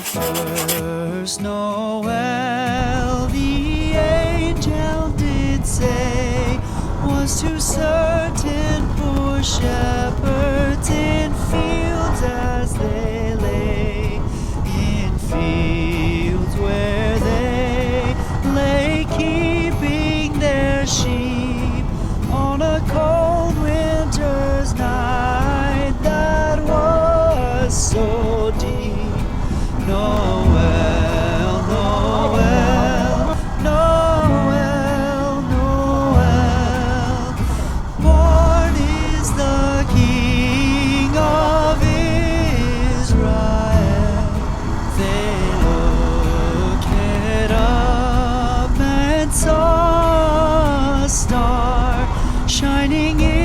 first Noel, the angel did say, was too certain for shepherds in fields as they lay, in fields where they lay keeping their sheep on a cold winter's night that was so deep. Noel, Noel, Noel, Noel, born is the King of Israel. They looked up and saw a star shining in